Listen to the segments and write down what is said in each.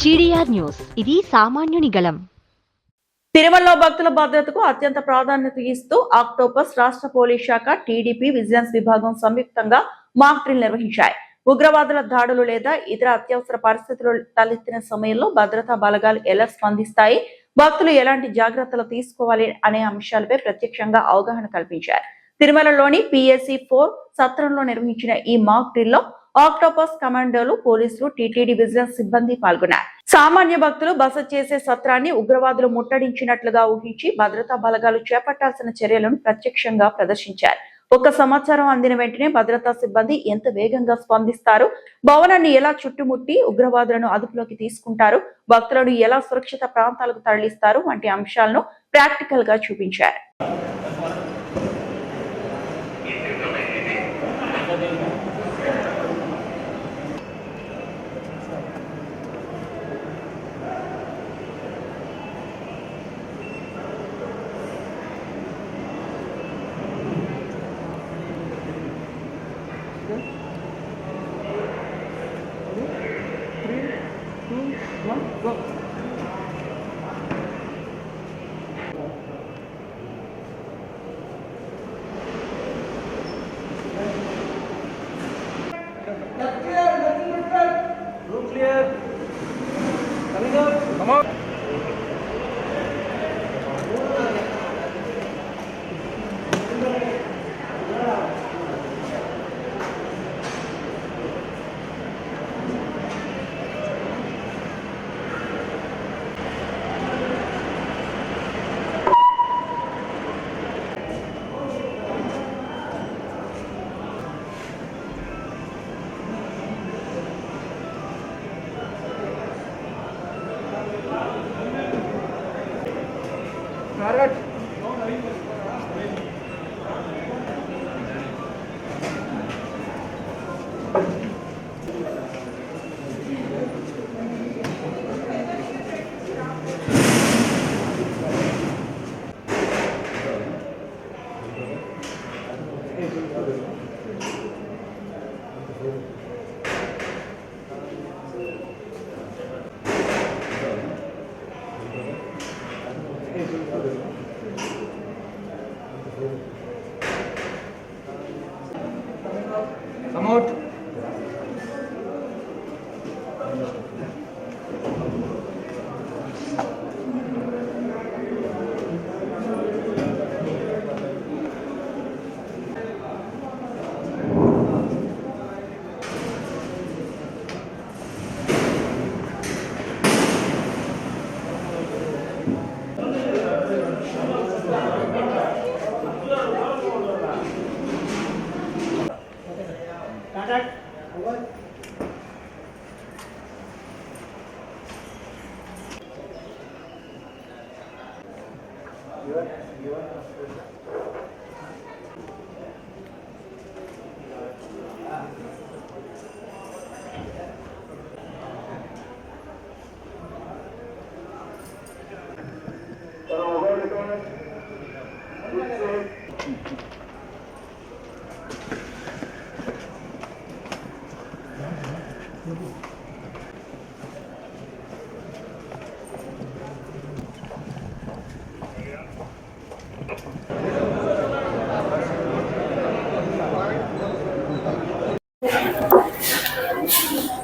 GDR news, ఇది సామాన్యుని గళం. తిరుమలలో భక్తుల భద్రతకు అత్యంత ప్రాధాన్యత ఇస్తూ ఆక్టోపస్ రాష్ట్ర పోలీస్ శాఖ, టీడీపీ, విజిలెన్స్ విభాగం సంయుక్తంగా మాక్ డ్రిల్ నిర్వహించాయి. ఉగ్రవాదుల దాడులు లేదా ఇతర అత్యవసర పరిస్థితులు తలెత్తిన సమయంలో భద్రతా బలగాలు ఎలా స్పందిస్తాయి, భక్తులు ఎలాంటి జాగ్రత్తలు తీసుకోవాలి అనే అంశాలపై ప్రత్యక్షంగా అవగాహన కల్పించారు. తిరుమలలోని పిఎస్సి 4 సత్రంలో నిర్వహించిన ఈ మాక్ డ్రిల్ లో ఆక్టోపస్ కమాండోలు, పోలీసులు, టీటీడీ, విజిలెన్స్ సిబ్బంది పాల్గొన్నారు. సామాన్య భక్తులు బస చేసే సత్రాన్ని ఉగ్రవాదులు ముట్టడించినట్లుగా ఊహించి భద్రతా బలగాలు చేపట్టాల్సిన చర్యలను ప్రత్యక్షంగా ప్రదర్శించారు. ఒక సమాచారం అందిన వెంటనే భద్రతా సిబ్బంది ఎంత వేగంగా స్పందిస్తారు, భవనాన్ని ఎలా చుట్టుముట్టి ఉగ్రవాదులను అదుపులోకి తీసుకుంటారు, భక్తులను ఎలా సురక్షిత ప్రాంతాలకు తరలిస్తారు వంటి అంశాలను ప్రాక్టికల్ గా చూపించారు. Go. Clear, nothing but clear. Room clear. Coming up. Come on. Margaret. Come out.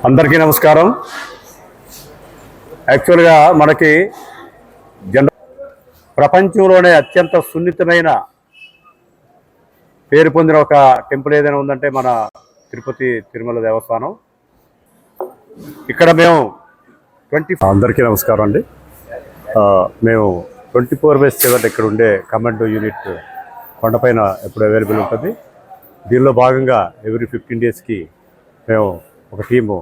అందరికీ నమస్కారం. యాక్చువల్గా మనకి ప్రపంచంలోనే అత్యంత సున్నితమైన పేరు పొందిన ఒక టెంపుల్ ఏదైనా ఉందంటే మన తిరుమల దేవస్థానం. ఇక్కడ మేము అందరికీ నమస్కారం అండి. మేము 24/7 ఇక్కడ ఉండే కమాండో యూనిట్ కొండపైన ఎప్పుడు అవైలబుల్ ఉంటుంది. దీనిలో భాగంగా ఎవ్రీ 15 డేస్కి మేము ఒక టీము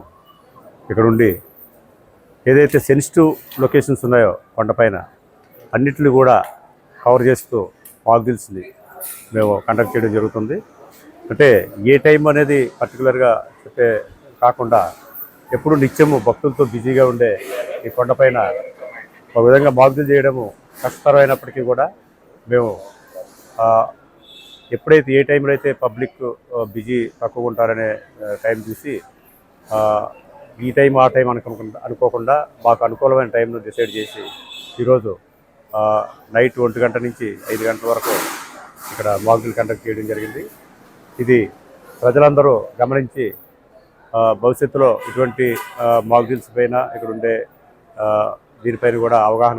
ఇక్కడ ఉండి ఏదైతే సెన్సిటివ్ లొకేషన్స్ ఉన్నాయో కొండపైన అన్నిటిని కూడా కవర్ చేస్తూ మాక్ డ్రిల్స్ని మేము కండక్ట్ చేయడం జరుగుతుంది. అంటే ఏ టైం అనేది పర్టికులర్గా చెప్పే కాకుండా ఎప్పుడు నిత్యము భక్తులతో బిజీగా ఉండే ఈ కొండపైన ఒక విధంగా మాక్ డ్రిల్ చేయడము కష్టతరమైనప్పటికీ కూడా మేము ఎప్పుడైతే ఏ టైంలో అయితే పబ్లిక్ బిజీ తక్కువ ఉంటారనే టైం చూసి ఈ టైం ఆ టైం అనుకోకుండా మాకు అనుకూలమైన టైంను డిసైడ్ చేసి ఈరోజు నైట్ 1 గంట నుంచి 5 గంటల వరకు ఇక్కడ మాక్ డ్రిల్ కండక్ట్ చేయడం జరిగింది. ఇది ప్రజలందరూ గమనించి భవిష్యత్తులో ఇటువంటి మాక్ డ్రిల్స్ పైన ఇక్కడ ఉండే దీనిపైన కూడా అవగాహన